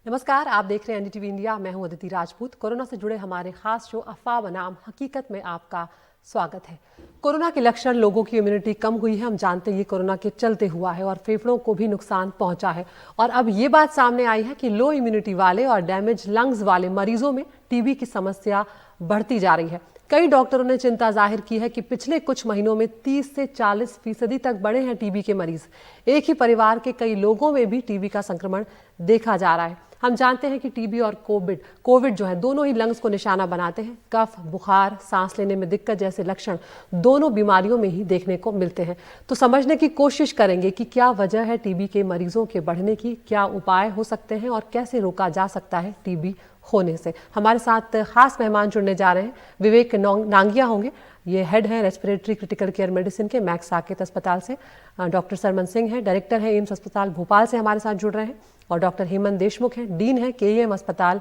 नमस्कार, आप देख रहे हैं एनडीटीवी इंडिया। मैं हूं अदिति राजपूत। कोरोना से जुड़े हमारे खास शो अफवाह बनाम हकीकत में आपका स्वागत है। कोरोना के लक्षण, लोगों की इम्यूनिटी कम हुई है, हम जानते हैं ये कोरोना के चलते हुआ है और फेफड़ों को भी नुकसान पहुंचा है। और अब ये बात सामने आई है कि लो इम्यूनिटी वाले और डैमेज लंग्स वाले मरीजों में टीबी की समस्या बढ़ती जा रही है। कई डॉक्टरों ने चिंता जाहिर की है कि पिछले कुछ महीनों में 30 से 40% तक बढ़े हैं टीबी के मरीज। एक ही परिवार के कई लोगों में भी टीबी का संक्रमण देखा जा रहा है। हम जानते हैं कि टीबी और कोविड जो है दोनों ही लंग्स को निशाना बनाते हैं। कफ, बुखार, सांस लेने में दिक्कत जैसे लक्षण दोनों बीमारियों में ही देखने को मिलते हैं। तो समझने की कोशिश करेंगे कि क्या वजह है टीबी के मरीजों के बढ़ने की, क्या उपाय हो सकते हैं और कैसे रोका जा सकता है टीबी होने से। हमारे साथ खास मेहमान जुड़ने जा रहे हैं। विवेक नांगिया होंगे, ये हेड हैं रेस्पिरेटरी क्रिटिकल केयर मेडिसिन के मैक्स साकेत अस्पताल से। डॉक्टर सरमन सिंह हैं, डायरेक्टर हैं एम्स अस्पताल भोपाल से, हमारे साथ जुड़ रहे हैं। और डॉक्टर हेमंत देशमुख हैं, डीन हैं केईएम अस्पताल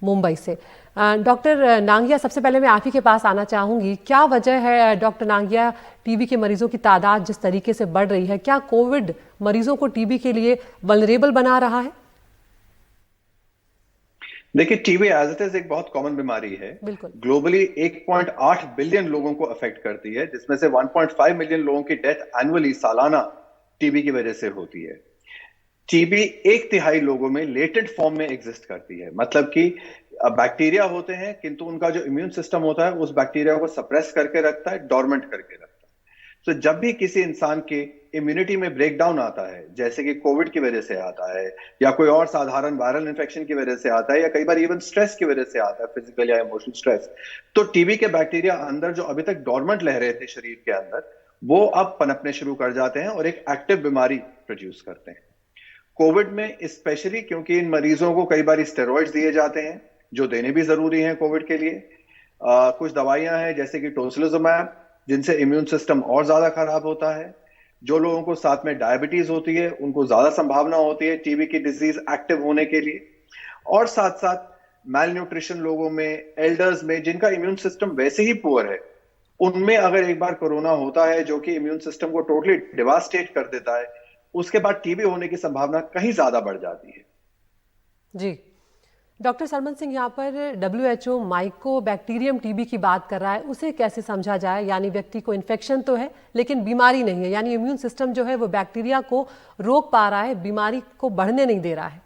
मुंबई से। डॉक्टर नांगिया, सबसे पहले मैं आप ही के पास आना चाहूंगी। क्या वजह है डॉक्टर नांगिया, टीबी के मरीजों की तादाद जिस तरीके से बढ़ रही है, क्या कोविड मरीजों को टीबी के लिए वल्नरेबल बना रहा है? देखिए, टीबी एज इट इज एक बहुत कॉमन बीमारी है। बिल्कुल। ग्लोबली 1.8 बिलियन लोगों को अफेक्ट करती है, जिसमें से 1.5 मिलियन लोगों की डेथ एनुअली सालाना टीबी की वजह से होती है। टीबी एक तिहाई लोगों में लेटेंट फॉर्म में एग्जिस्ट करती है, मतलब कि बैक्टीरिया होते हैं किंतु उनका जो इम्यून सिस्टम होता है उस बैक्टीरिया को सप्रेस करके रखता है, डोरमेंट करके रखता है। तो जब भी किसी इंसान के इम्यूनिटी में ब्रेकडाउन आता है, जैसे कि कोविड की वजह से आता है या कोई और साधारण वायरल इन्फेक्शन की वजह से आता है या कई बार इवन स्ट्रेस की वजह से आता है, फिजिकल या इमोशनल स्ट्रेस, तो टीबी के बैक्टीरिया अंदर जो अभी तक डोरमेंट रह रहे थे शरीर के अंदर, वो अब पनपने शुरू कर जाते हैं और एक एक्टिव बीमारी प्रोड्यूस करते हैं। कोविड में स्पेशली क्योंकि इन मरीजों को कई बार स्टेरॉइड्स दिए जाते हैं जो देने भी जरूरी हैं कोविड के लिए। कुछ दवाइयां हैं जैसे कि टोसिलिजुमैब, जिनसे इम्यून सिस्टम और ज्यादा खराब होता है। जो लोगों को साथ में डायबिटीज होती है उनको ज्यादा संभावना होती है टीबी की डिजीज एक्टिव होने के लिए। और साथ साथ मैल न्यूट्रिशन लोगों में, एल्डर्स में जिनका इम्यून सिस्टम वैसे ही पुअर है, उनमें अगर एक बार कोरोना होता है जो कि इम्यून सिस्टम को टोटली डिवास्टेट कर देता है, उसके बाद टीबी होने की संभावना कहीं ज्यादा बढ़ जाती है। जी, डॉक्टर सरमन सिंह, यहाँ पर WHO माइकोबैक्टीरियम टीबी की बात कर रहा है, उसे कैसे समझा जाए? यानी व्यक्ति को इन्फेक्शन तो है लेकिन बीमारी नहीं है, यानी इम्यून सिस्टम जो है वो बैक्टीरिया को रोक पा रहा है, बीमारी को बढ़ने नहीं दे रहा है।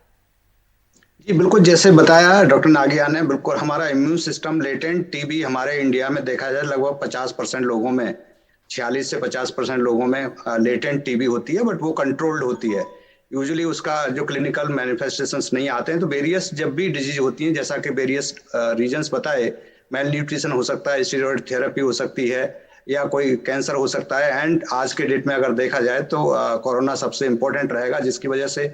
जी बिल्कुल, जैसे बताया डॉक्टर नागिया ने, बिल्कुल हमारा इम्यून सिस्टम लेटेंट टीबी हमारे इंडिया में देखा जाए लगभग 50% लोगों में, 46 से 50% लोगों में लेटेंट टीबी होती है, बट वो कंट्रोल्ड होती है। यूजुअली उसका जो क्लिनिकल मैनिफेस्टेशंस नहीं आते हैं। तो वेरियस जब भी डिजीज होती हैं, जैसा कि वेरियस रीजंस बताए, मेल न्यूट्रिशन हो सकता है, स्टेरॉइड थेरेपी हो सकती है, या कोई कैंसर हो सकता है। एंड आज के डेट में अगर देखा जाए तो कोरोना सबसे इंपॉर्टेंट रहेगा, जिसकी वजह से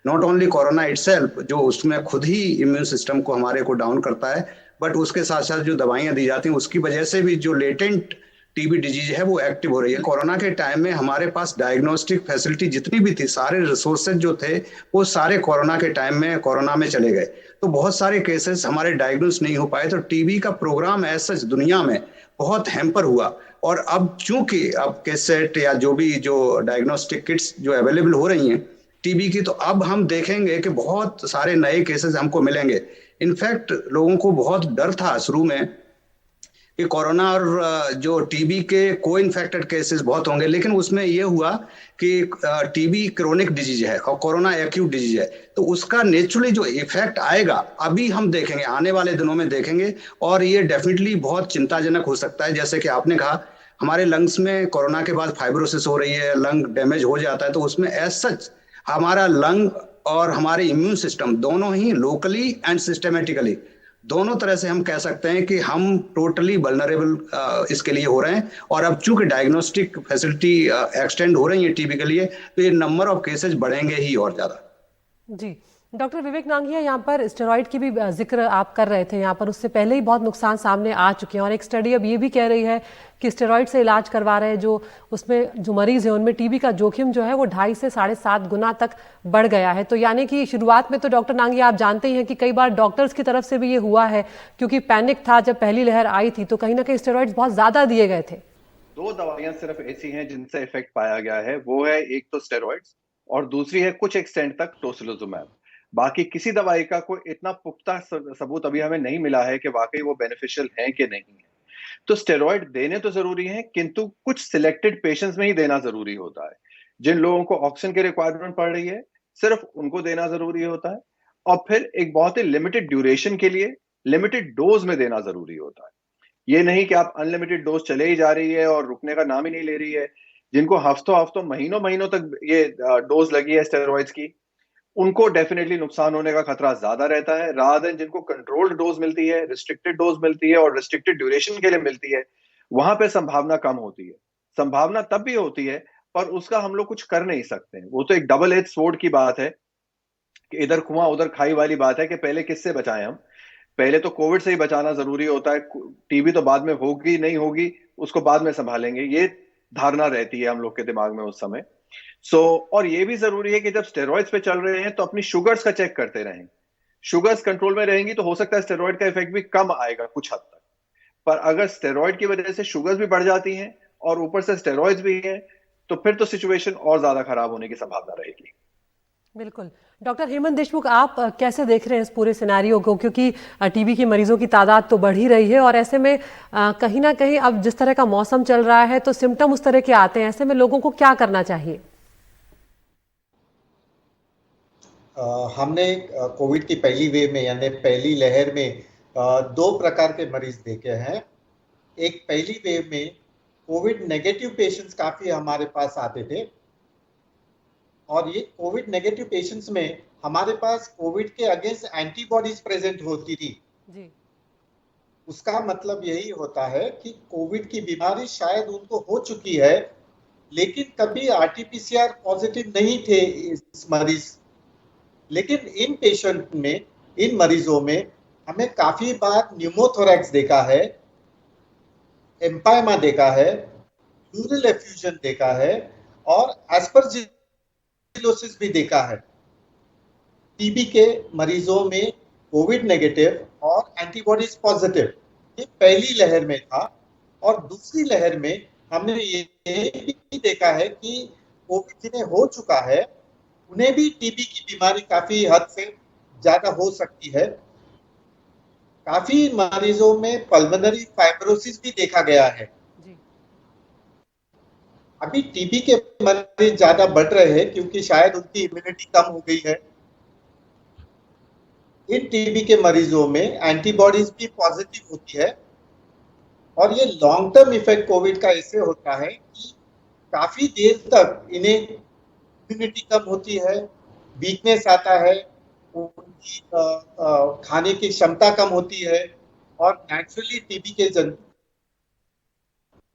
नॉट ओनली कोरोना इटसेल्फ जो उसमें खुद ही इम्यून सिस्टम को हमारे को डाउन करता है, बट उसके साथ साथ जो दवाइयां दी जाती हैं उसकी वजह से भी जो लेटेंट टीबी डिजीज है वो एक्टिव हो रही है। कोरोना के टाइम में हमारे पास डायग्नोस्टिक फैसिलिटी जितनी भी थी, सारे रिसोर्सेज जो थे वो सारे कोरोना के टाइम में कोरोना में चले गए। तो बहुत सारे केसेस हमारे डायग्नोस नहीं हो पाए। तो टीबी का प्रोग्राम ऐसा दुनिया में बहुत हैम्पर हुआ। और अब चूंकि अब कैसेट या जो भी जो डायग्नोस्टिक किट्स जो अवेलेबल हो रही हैं टीबी की, तो अब हम देखेंगे कि बहुत सारे नए केसेस हमको मिलेंगे। इनफैक्ट लोगों को बहुत डर था शुरू में कि कोरोना और जो टीबी के को इन्फेक्टेड केसेस बहुत होंगे, लेकिन उसमें ये हुआ कि टीबी क्रोनिक डिजीज है और कोरोना एक्यूट डिजीज है। तो उसका नेचुरली जो इफेक्ट आएगा अभी हम देखेंगे, आने वाले दिनों में देखेंगे। और ये डेफिनेटली बहुत चिंताजनक हो सकता है। जैसे कि आपने कहा, हमारे लंग्स में कोरोना के बाद फाइब्रोसिस हो रही है, लंग डैमेज हो जाता है, तो उसमें एज सच हमारा लंग और हमारे इम्यून सिस्टम दोनों ही लोकली एंड सिस्टमेटिकली, दोनों तरह से हम कह सकते हैं कि हम टोटली वल्नरेबल इसके लिए हो रहे हैं। और अब चूंकि डायग्नोस्टिक फैसिलिटी एक्सटेंड हो रही है टीबी के लिए, तो ये नंबर ऑफ केसेस बढ़ेंगे ही और ज्यादा। जी, डॉक्टर विवेक नांगिया, यहाँ पर स्टेरॉइड की भी जिक्र आप कर रहे थे। यहाँ पर उससे पहले ही बहुत नुकसान सामने आ चुके हैं और एक स्टडी अब ये भी कह रही है कि स्टेरॉइड से इलाज करवा रहे जो उसमें जो मरीज हैं उनमें टीबी का जोखिम जो है वो 2.5 से 7.5 गुना तक बढ़ गया है। तो यानी कि शुरुआत में तो डॉक्टर नांगिया आप जानते ही हैं कि कई बार डॉक्टर्स की तरफ से भी ये हुआ है, क्योंकि पैनिक था जब पहली लहर आई थी, तो कहीं ना कहीं स्टेरॉइड्स बहुत ज्यादा दिए गए थे। दो दवाइयां सिर्फ ऐसी हैं जिनसे इफेक्ट पाया गया है, वो है एक तो स्टेरॉइड्स और दूसरी है कुछ एक्सटेंट तक टोसिलिजुमैब। बाकी किसी दवाई का कोई इतना पुख्ता सबूत अभी हमें नहीं मिला है कि वाकई वो बेनिफिशियल है कि नहीं है। तो स्टेरॉइड देने तो जरूरी है, किंतु कुछ सिलेक्टेड पेशेंट्स में ही देना जरूरी होता है। जिन लोगों को ऑक्सीजन की रिक्वायरमेंट पड़ रही है, सिर्फ उनको देना जरूरी होता है, और फिर एक बहुत ही लिमिटेड ड्यूरेशन के लिए लिमिटेड डोज में देना जरूरी होता है। ये नहीं कि आप अनलिमिटेड डोज चले ही जा रही है और रुकने का नाम ही नहीं ले रही है। जिनको हफ्तों हफ्तों महीनों महीनों तक ये डोज लगी है स्टेरॉइड्स की, उनको डेफिनेटली नुकसान होने का खतरा ज्यादा रहता है, रादर देन जिनको कंट्रोल्ड डोज मिलती है, रिस्ट्रिक्टेड डोज मिलती है और रिस्ट्रिक्टेड ड्यूरेशन के लिए मिलती है, वहां पे संभावना कम होती है। संभावना तब भी होती है, पर उसका हम लोग कुछ कर नहीं सकते हैं। वो तो एक डबल एज स्वॉर्ड की बात है कि इधर कुआं उधर खाई वाली बात है कि पहले किससे बचाएं हम। पहले तो कोविड से ही बचाना जरूरी होता है, टीबी तो बाद में होगी नहीं होगी उसको बाद में संभालेंगे, ये धारणा रहती है हम लोग के दिमाग में उस समय। और ये भी जरूरी है कि जब स्टेरॉइड्स पे चल रहे हैं तो अपनी शुगर्स का चेक करते रहें। शुगर्स कंट्रोल में रहेंगी तो हो सकता है स्टेरॉइड का इफेक्ट भी कम आएगा कुछ हद तक, पर अगर स्टेरॉइड की वजह से शुगर्स भी बढ़ जाती हैं और ऊपर से स्टेरॉइड्स भी हैं, तो फिर तो सिचुएशन और ज्यादा खराब होने की संभावना रहेगी। बिल्कुल। डॉक्टर हेमंत देशमुख, आप कैसे देख रहे हैं इस पूरे सिनारियो को, क्योंकि टीबी के मरीजों की तादाद तो बढ़ ही रही है और ऐसे में कहीं ना कहीं अब जिस तरह का मौसम चल रहा है तो सिम्टम उस तरह के आते हैं, ऐसे में लोगों को क्या करना चाहिए? हमने कोविड की पहली वेव में यानी पहली लहर में दो प्रकार के मरीज देखे हैं। एक पहली वेव में कोविड नेगेटिव पेशेंट्स काफी हमारे पास आते थे और ये कोविड नेगेटिव पेशेंट्स में हमारे पास कोविड के अगेंस्ट एंटीबॉडीज प्रेजेंट होती थी जी। उसका मतलब यही होता है कि कोविड की बीमारी शायद उनको हो चुकी है, लेकिन कभी आरटीपीसीआर पॉजिटिव नहीं थे इस मरीज। लेकिन इन पेशेंट में, इन मरीजों में हमें काफी बार न्यूमोथोरैक्स देखा है, एम्पायमा देखा है, प्लूरल एफ्यूजन देखा है और एस्परजिलोसिस भी देखा है। टीबी के मरीजों में कोविड नेगेटिव और एंटीबॉडीज पॉजिटिव, ये पहली लहर में था। और दूसरी लहर में हमने ये भी देखा है कि कोविड जिन्हें हो चुका है उन्हें भी टीबी की बीमारी काफी हद से ज्यादा हो सकती है। काफी मरीजों में पल्मोनरी फाइब्रोसिस भी देखा गया है जी। अभी टीबी के मरीज ज्यादा बढ़ रहे हैं क्योंकि शायद उनकी इम्यूनिटी कम हो गई है। इन टीबी के मरीजों में एंटीबॉडीज भी पॉजिटिव होती है और ये लॉन्ग टर्म इफेक्ट कोविड का ऐसे होता है कि काफी देर तक इन्हें इम्यूनिटी कम होती है, वीकनेस आता है, उनकी खाने की क्षमता कम होती है और नेचुरली टीबी के जंतु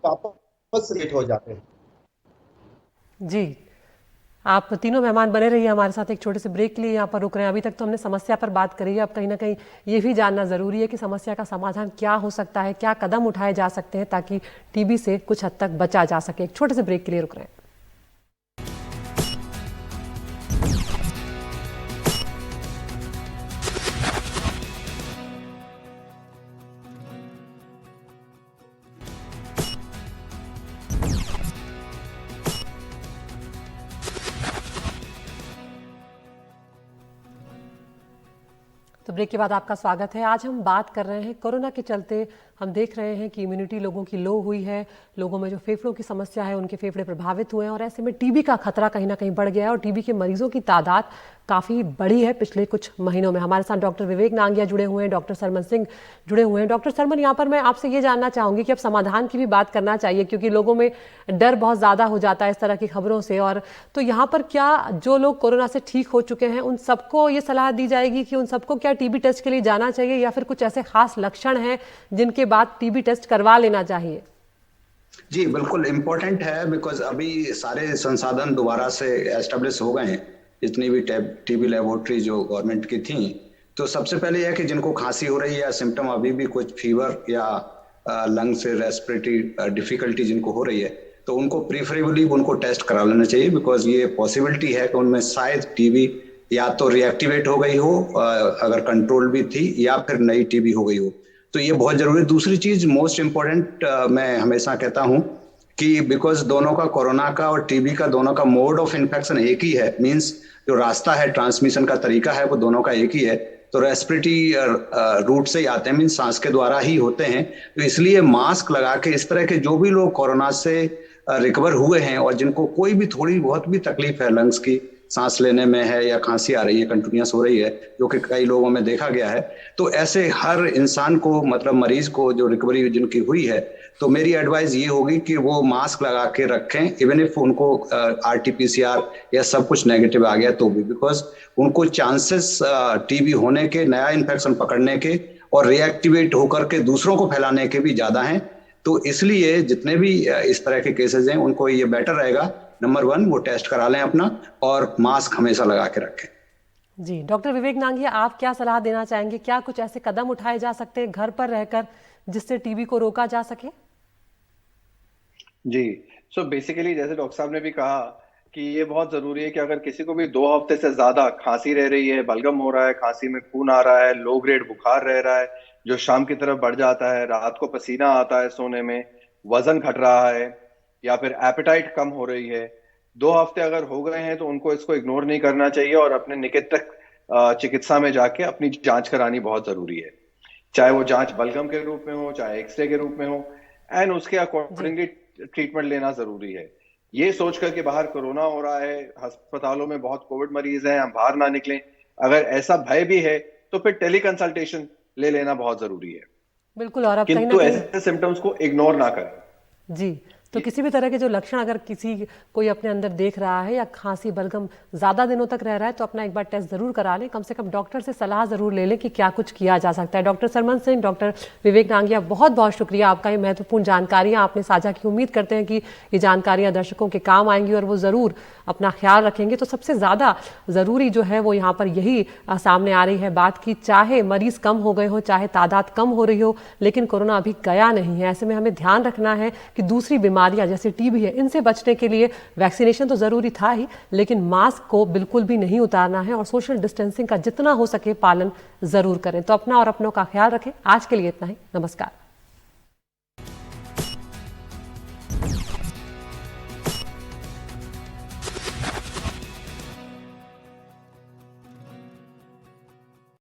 वापस रेट हो जाते हैं। जी, आप तीनों मेहमान बने रहिए हमारे साथ, एक छोटे से ब्रेक के लिए यहाँ पर रुक रहे हैं। अभी तक तो हमने समस्या पर बात करी है, अब कहीं ना कहीं ये भी जानना जरूरी है कि समस्या का समाधान क्या हो सकता है, क्या कदम उठाए जा सकते हैं ताकि टीबी से कुछ हद तक बचा जा सके। एक छोटे से ब्रेक के लिए रुक रहे हैं। तो ब्रेक के बाद आपका स्वागत है। आज हम बात कर रहे हैं कोरोना के चलते हम देख रहे हैं कि इम्यूनिटी लोगों की लो हुई है, लोगों में जो फेफड़ों की समस्या है उनके फेफड़े प्रभावित हुए हैं और ऐसे में टीबी का खतरा कहीं ना कहीं बढ़ गया है और टीबी के मरीजों की तादाद काफ़ी बड़ी है पिछले कुछ महीनों में। हमारे साथ डॉक्टर विवेक नांगिया जुड़े हुए हैं, डॉक्टर सरमन सिंह जुड़े हुए हैं। डॉक्टर सरमन, यहाँ पर मैं आपसे ये जानना चाहूँगी कि अब समाधान की भी बात करना चाहिए क्योंकि लोगों में डर बहुत ज़्यादा हो जाता है इस तरह की खबरों से, और तो यहाँ पर क्या जो लोग कोरोना से ठीक हो चुके हैं उन सबको ये सलाह दी जाएगी कि उन सबको क्या टीबी टेस्ट के लिए जाना चाहिए या फिर कुछ ऐसे खास लक्षण हैं जिनके बाद टीबी टेस्ट करवा लेना चाहिए? जी बिल्कुल इम्पोर्टेंट है, बिकॉज अभी सारे संसाधन दोबारा से एस्टेब्लिश हो गए हैं, जितनी भी टीबी लेबोरेटरी जो गवर्नमेंट की थी। तो सबसे पहले यह कि जिनको खांसी हो रही है या सिम्टम अभी भी कुछ फीवर या लंग से रेस्पिरेटरी डिफिकल्टी जिनको हो रही है, तो उनको प्रीफरेबली उनको टेस्ट करा लेना चाहिए, बिकॉज ये पॉसिबिलिटी है कि उनमें शायद टीबी या तो रिएक्टिवेट हो गई हो अगर कंट्रोल भी थी, या फिर नई टीबी हो गई हो। तो ये बहुत जरूरी है। दूसरी चीज मोस्ट इम्पोर्टेंट मैं हमेशा कहता हूं कि बिकॉज दोनों का, कोरोना का और टीबी का, दोनों का मोड ऑफ इन्फेक्शन एक ही है, मींस जो रास्ता है, ट्रांसमिशन का तरीका है, वो दोनों का एक ही है। तो रेस्पिरेटरी रूट से ही आते हैं, मीन सांस के द्वारा ही होते हैं। तो इसलिए मास्क लगा के इस तरह के जो भी लोग कोरोना से रिकवर हुए हैं और जिनको कोई भी थोड़ी बहुत भी तकलीफ है, लंग्स की, सांस लेने में है या खांसी आ रही है, कंटिन्यूस हो रही है, जो कि कई लोगों में देखा गया है, तो ऐसे हर इंसान को, मतलब मरीज को जो रिकवरी जिनकी हुई है, तो मेरी एडवाइस ये होगी कि वो मास्क लगा के रखें, इवन इफ उनको RT-PCR या सब कुछ नेगेटिव आ गया तो भी, बिकॉज उनको चांसेस टीबी होने के, नया इन्फेक्शन पकड़ने के और रिएक्टिवेट होकर के दूसरों को फैलाने के भी ज्यादा हैं। तो इसलिए जितने भी इस तरह के केसेस हैं, उनको ये बेटर रहेगा, नंबर 1 वो टेस्ट करा लें अपना, और मास्क हमेशा लगा के रखें। जी, डॉक्टर विवेक नांगिया, आप क्या सलाह देना चाहेंगे? क्या कुछ ऐसे कदम उठाए जा सकते हैं घर पर रहकर जिससे टीबी को रोका जा सके? जी, सो बेसिकली जैसे डॉक्टर साहब ने भी कहा कि ये बहुत जरूरी है कि अगर किसी को भी 2 हफ्ते से ज्यादा खांसी रह रही है, बलगम हो रहा है, खांसी में खून आ रहा है, लो ग्रेड बुखार रह रहा है जो शाम की तरफ बढ़ जाता है, रात को पसीना आता है सोने में, वजन घट रहा है, या फिर एपेटाइट कम हो रही है, 2 हफ्ते अगर हो गए हैं तो उनको इसको इग्नोर नहीं करना चाहिए और अपने निकटतक चिकित्सा में जाके अपनी जांच करानी बहुत जरूरी है। चाहे वो जांच बलगम के रूप में हो, चाहे एक्सरे के रूप में हो, एंड उसके अकॉर्डिंगली ट्रीटमेंट लेना जरूरी है। ये सोचकर कि बाहर कोरोना हो रहा है, अस्पतालों में बहुत कोविड मरीज हैं, हम बाहर ना निकलें, अगर ऐसा भय भी है तो फिर टेली कंसल्टेशन ले लेना बहुत जरूरी है। बिल्कुल, और अब कहीं ना किंतु कहीं ऐसे सिम्टम्स को इग्नोर ना करें। जी, तो किसी भी तरह के जो लक्षण अगर कोई अपने अंदर देख रहा है या खांसी बलगम ज्यादा दिनों तक रह रहा है, तो अपना एक बार टेस्ट जरूर करा लें, कम से कम डॉक्टर से सलाह जरूर ले लें कि क्या कुछ किया जा सकता है। डॉक्टर सरमन सिंह, डॉक्टर विवेक नांगिया, बहुत बहुत शुक्रिया, आपका ये महत्वपूर्ण जानकारियां आपने साझा की। उम्मीद करते हैं कि ये जानकारियां दर्शकों के काम आएंगी और वो जरूर अपना ख्याल रखेंगे। तो सबसे ज्यादा जरूरी जो है वो यहाँ पर यही सामने आ रही है बात की, चाहे मरीज कम हो गए हो, चाहे तादाद कम हो रही हो, लेकिन कोरोना अभी गया नहीं है। ऐसे में हमें ध्यान रखना है कि दूसरी बीमारियां जैसे टीबी है, इनसे बचने के लिए वैक्सीनेशन तो जरूरी था ही, लेकिन मास्क को बिल्कुल भी नहीं उतारना है और सोशल डिस्टेंसिंग का जितना हो सके पालन जरूर करें। तो अपना और अपनों का ख्याल रखें। आज के लिए इतना ही, नमस्कार।